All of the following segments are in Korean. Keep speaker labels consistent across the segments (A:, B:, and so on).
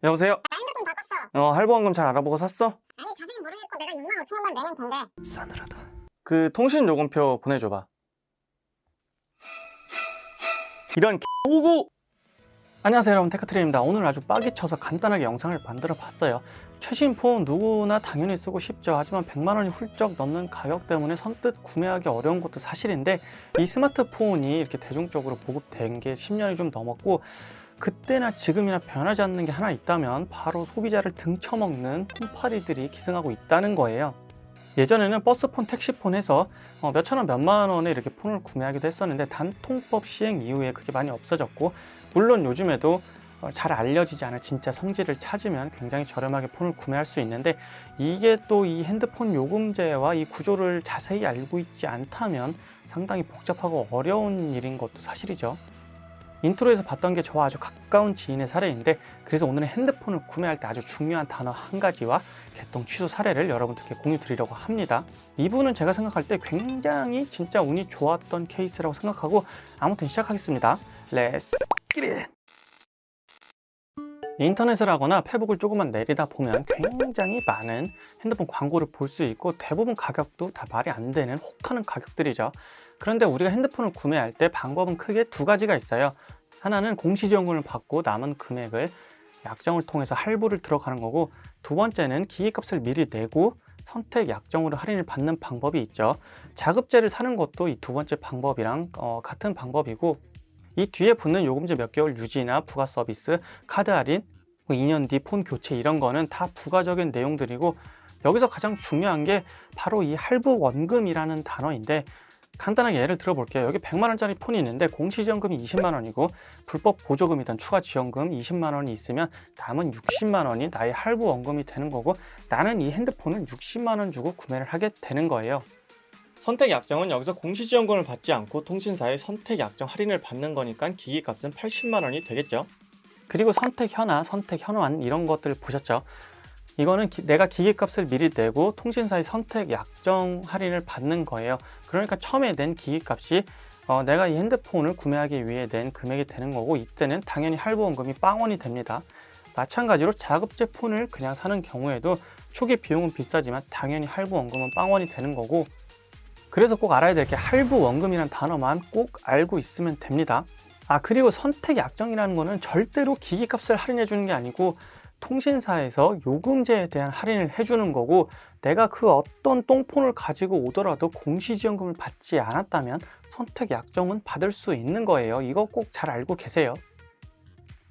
A: 여보세요?
B: 나 핸드폰 바꿨어.
A: 할부원금 잘 알아보고 샀어?
B: 아니 자세히 모르겠고 내가 6만 5천 원만 내면 된대.
A: 싸늘하다. 그 통신요금표 보내줘봐. 이런 오구! 안녕하세요 여러분, 테크트리입니다. 오늘 아주 빡이 쳐서 간단하게 영상을 만들어 봤어요. 최신 폰 누구나 당연히 쓰고 싶죠. 하지만 100만원이 훌쩍 넘는 가격 때문에 선뜻 구매하기 어려운 것도 사실인데, 이 스마트폰이 이렇게 대중적으로 보급된 게 10년이 좀 넘었고, 그때나 지금이나 변하지 않는 게 하나 있다면 바로 소비자를 등쳐먹는 폰파리들이 기승하고 있다는 거예요. 예전에는 버스폰, 택시폰 해서 몇천원, 몇만원에 이렇게 폰을 구매하기도 했었는데, 단통법 시행 이후에 그게 많이 없어졌고, 물론 요즘에도 잘 알려지지 않은 진짜 성질을 찾으면 굉장히 저렴하게 폰을 구매할 수 있는데, 이게 또 이 핸드폰 요금제와 이 구조를 자세히 알고 있지 않다면 상당히 복잡하고 어려운 일인 것도 사실이죠. 인트로에서 봤던 게 저와 아주 가까운 지인의 사례인데, 그래서 오늘은 핸드폰을 구매할 때 아주 중요한 단어 한 가지와 개통 취소 사례를 여러분들께 공유 드리려고 합니다. 이분은 제가 생각할 때 굉장히 진짜 운이 좋았던 케이스라고 생각하고, 아무튼 시작하겠습니다. 렛츠 기릿! 인터넷을 하거나 페북을 조금만 내리다 보면 굉장히 많은 핸드폰 광고를 볼 수 있고, 대부분 가격도 다 말이 안 되는 혹하는 가격들이죠. 그런데 우리가 핸드폰을 구매할 때 방법은 크게 두 가지가 있어요. 하나는 공시지원금을 받고 남은 금액을 약정을 통해서 할부를 들어가는 거고, 두 번째는 기기값을 미리 내고 선택 약정으로 할인을 받는 방법이 있죠. 자급제를 사는 것도 이 두 번째 방법이랑 같은 방법이고, 이 뒤에 붙는 요금제 몇 개월 유지나 부가 서비스, 카드 할인, 2년 뒤 폰 교체, 이런 거는 다 부가적인 내용들이고, 여기서 가장 중요한 게 바로 이 할부 원금이라는 단어인데, 간단하게 예를 들어 볼게요. 여기 100만원짜리 폰이 있는데 공시지원금이 20만원이고 불법 보조금이든 추가 지원금 20만원이 있으면 남은 60만원이 나의 할부 원금이 되는 거고, 나는 이 핸드폰을 60만원 주고 구매를 하게 되는 거예요. 선택 약정은 여기서 공시지원금을 받지 않고 통신사의 선택 약정 할인을 받는 거니까 기기값은 80만원이 되겠죠. 그리고 선택 현화, 선택 현환 이런 것들 보셨죠? 이거는 내가 기기값을 미리 내고 통신사의 선택 약정 할인을 받는 거예요. 그러니까 처음에 낸 기기값이 내가 이 핸드폰을 구매하기 위해 낸 금액이 되는 거고, 이때는 당연히 할부원금이 빵원이 됩니다. 마찬가지로 자급제 폰을 그냥 사는 경우에도 초기 비용은 비싸지만 당연히 할부원금은 빵원이 되는 거고, 그래서 꼭 알아야 될 게 할부원금이라는 단어만 꼭 알고 있으면 됩니다. 그리고 선택 약정이라는 거는 절대로 기기값을 할인해 주는 게 아니고 통신사에서 요금제에 대한 할인을 해주는 거고, 내가 그 어떤 똥폰을 가지고 오더라도 공시지원금을 받지 않았다면 선택 약정은 받을 수 있는 거예요. 이거 꼭 잘 알고 계세요.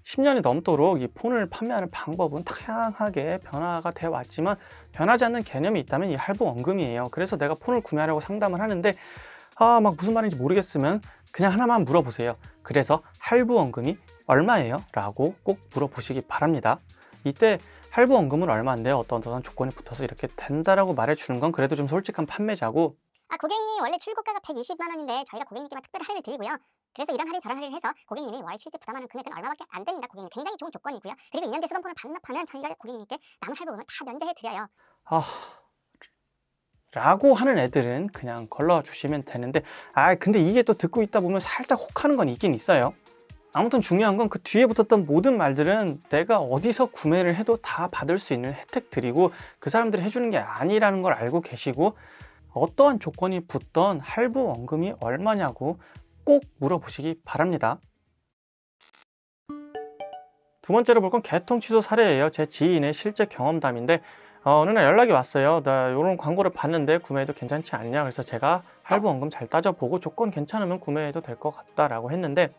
A: 10년이 넘도록 이 폰을 판매하는 방법은 다양하게 변화가 되어 왔지만, 변하지 않는 개념이 있다면 이 할부 원금이에요. 그래서 내가 폰을 구매하려고 상담을 하는데 막 무슨 말인지 모르겠으면 그냥 하나만 물어보세요. 그래서 할부 원금이 얼마예요? 라고 꼭 물어보시기 바랍니다. 이때 할부 원금은 얼마인데 어떤 조건이 붙어서 이렇게 된다라고 말해주는 건 그래도 좀 솔직한 판매자고,
B: 고객님 원래 출고가가 120만 원인데 저희가 고객님께만 특별 할인을 드리고요. 그래서 이런 할인 저런 할인을 해서 고객님이 월 실제 부담하는 금액은 얼마밖에 안 됩니다. 고객님 굉장히 좋은 조건이고요. 그리고 2년 뒤에 쓰던 폰을 반납하면 저희가 고객님께 남은 할부금을 다 면제해 드려요.
A: 라고 하는 애들은 그냥 걸러주시면 되는데, 근데 이게 또 듣고 있다 보면 살짝 혹하는 건 있긴 있어요. 아무튼 중요한 건 그 뒤에 붙었던 모든 말들은 내가 어디서 구매를 해도 다 받을 수 있는 혜택들이고, 그 사람들이 해주는 게 아니라는 걸 알고 계시고, 어떠한 조건이 붙던 할부 원금이 얼마냐고 꼭 물어보시기 바랍니다. 두 번째로 볼 건 개통 취소 사례예요. 제 지인의 실제 경험담인데, 어느 날 연락이 왔어요. 나 이런 광고를 봤는데 구매해도 괜찮지 않냐. 그래서 제가 할부 원금 잘 따져보고 조건 괜찮으면 구매해도 될 것 같다라고 했는데,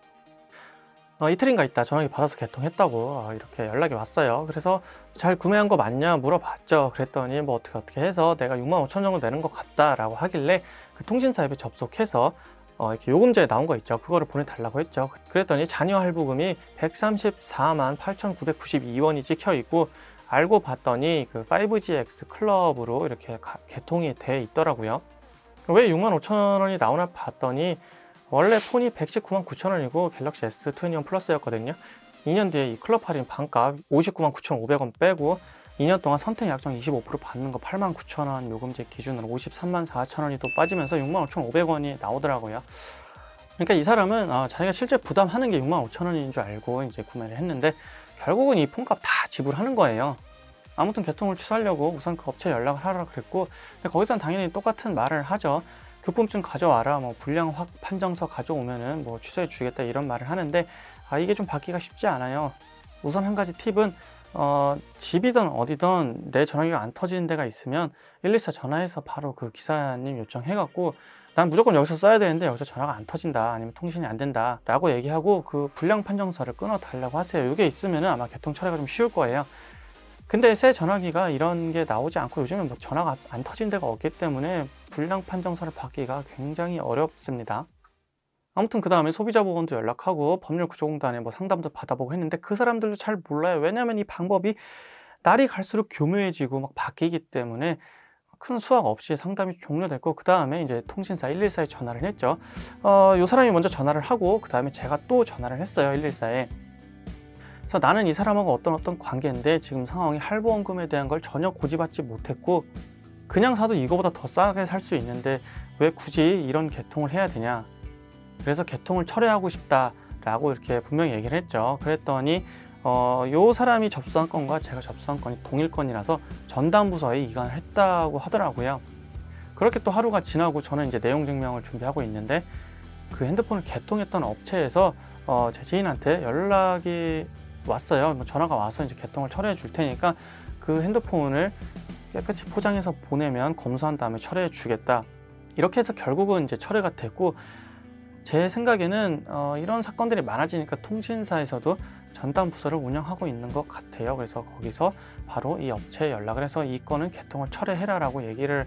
A: 이틀인가 있다 전화기 받아서 개통했다고 이렇게 연락이 왔어요. 그래서 잘 구매한 거 맞냐 물어봤죠. 그랬더니 뭐 어떻게 해서 내가 6만 5천 정도 내는 것 같다라고 하길래 그 통신사 앱에 접속해서 이렇게 요금제에 나온 거 있죠. 그거를 보내달라고 했죠. 그랬더니 잔여 할부금이 134만 8,992원이 찍혀 있고, 알고 봤더니 그 5GX 클럽으로 이렇게 개통이 돼 있더라고요. 왜 6만 5천 원이 나오나 봤더니, 원래 폰이 119만 9천 원이고 갤럭시 S21 플러스였거든요. 2년 뒤에 이 클럽 할인 반값 59만 9,500원 빼고 2년 동안 선택 약정 25% 받는 거 8만 9천 원 요금제 기준으로 53만 4천 원이 또 빠지면서 6만 5,500원이 나오더라고요. 그러니까 이 사람은 자기가 실제 부담하는 게 65,000원인 줄 알고 이제 구매를 했는데 결국은 이 폰값 다 지불하는 거예요. 아무튼 개통을 취소하려고 우선 그 업체에 연락을 하라 그랬고, 근데 거기선 당연히 똑같은 말을 하죠. 교품증 가져와라, 뭐 불량 판정서 가져오면은 뭐 취소해 주겠다 이런 말을 하는데 이게 좀 받기가 쉽지 않아요. 우선 한 가지 팁은 집이든 어디든 내 전화기가 안 터지는 데가 있으면 114 전화해서 바로 그 기사님 요청해갖고 난 무조건 여기서 써야 되는데 여기서 전화가 안 터진다, 아니면 통신이 안 된다 라고 얘기하고 그 불량 판정서를 끊어 달라고 하세요. 이게 있으면 아마 개통 처리가 좀 쉬울 거예요. 근데 새 전화기가 이런 게 나오지 않고 요즘은 뭐 전화가 안 터진 데가 없기 때문에 불량 판정서를 받기가 굉장히 어렵습니다. 아무튼 그 다음에 소비자보건도 연락하고 법률구조공단에 뭐 상담도 받아보고 했는데 그 사람들도 잘 몰라요. 왜냐면 이 방법이 날이 갈수록 교묘해지고 막 바뀌기 때문에 큰 수확 없이 상담이 종료됐고, 그 다음에 이제 통신사 114에 전화를 했죠. 요 사람이 먼저 전화를 하고 그 다음에 제가 또 전화를 했어요, 114에. 그래서 나는 이 사람하고 어떤 관계인데 지금 상황이 할부원금에 대한 걸 전혀 고지받지 못했고 그냥 사도 이거보다 더 싸게 살 수 있는데 왜 굳이 이런 개통을 해야 되냐, 그래서 개통을 철회하고 싶다라고 이렇게 분명히 얘기를 했죠. 그랬더니 요 사람이 접수한 건과 제가 접수한 건이 동일 건이라서 전담부서에 이관을 했다고 하더라고요. 그렇게 또 하루가 지나고 저는 이제 내용 증명을 준비하고 있는데 그 핸드폰을 개통했던 업체에서 제 지인한테 연락이 왔어요. 뭐 전화가 와서 이제 개통을 철회해 줄 테니까 그 핸드폰을 깨끗이 포장해서 보내면 검수한 다음에 철회해 주겠다. 이렇게 해서 결국은 이제 철회가 됐고, 제 생각에는 이런 사건들이 많아지니까 통신사에서도 전담 부서를 운영하고 있는 것 같아요. 그래서 거기서 바로 이 업체에 연락을 해서 이 건은 개통을 철회해라라고 얘기를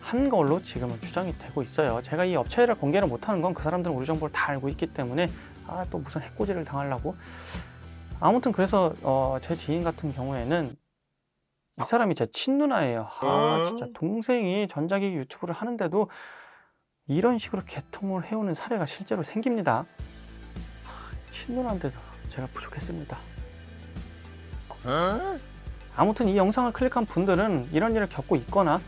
A: 한 걸로 지금은 추정이 되고 있어요. 제가 이 업체를 공개를 못하는 건 그 사람들은 우리 정보를 다 알고 있기 때문에 또 무슨 해코지를 당하려고. 아무튼 그래서 제 지인 같은 경우에는 이 사람이 제 친누나예요. 진짜 동생이 전자기기 유튜브를 하는데도 이런 식으로 개통을 해오는 사례가 실제로 생깁니다. 친누나인데도 제가 부족했습니다. 아무튼 이 영상을 클릭한 분들은 이런 일을 겪고 있거나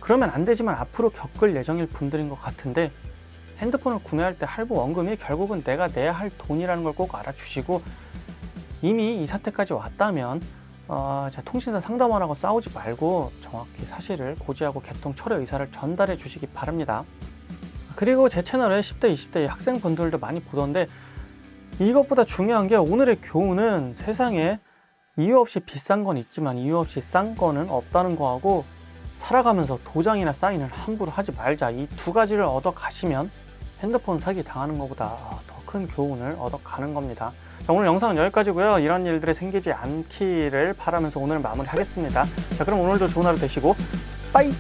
A: 그러면 안 되지만 앞으로 겪을 예정일 분들인 것 같은데, 핸드폰을 구매할 때 할부 원금이 결국은 내가 내야 할 돈이라는 걸 꼭 알아주시고, 이미 이 사태까지 왔다면 제 통신사 상담원하고 싸우지 말고 정확히 사실을 고지하고 개통 철회 의사를 전달해 주시기 바랍니다. 그리고 제 채널에 10대, 20대 학생분들도 많이 보던데, 이것보다 중요한 게 오늘의 교훈은 세상에 이유 없이 비싼 건 있지만 이유 없이 싼 거는 없다는 거하고, 살아가면서 도장이나 사인을 함부로 하지 말자, 이 두 가지를 얻어 가시면 핸드폰 사기 당하는 것보다 더 큰 교훈을 얻어 가는 겁니다. 자, 오늘 영상은 여기까지고요. 이런 일들이 생기지 않기를 바라면서 오늘 마무리하겠습니다. 자, 그럼 오늘도 좋은 하루 되시고 빠이!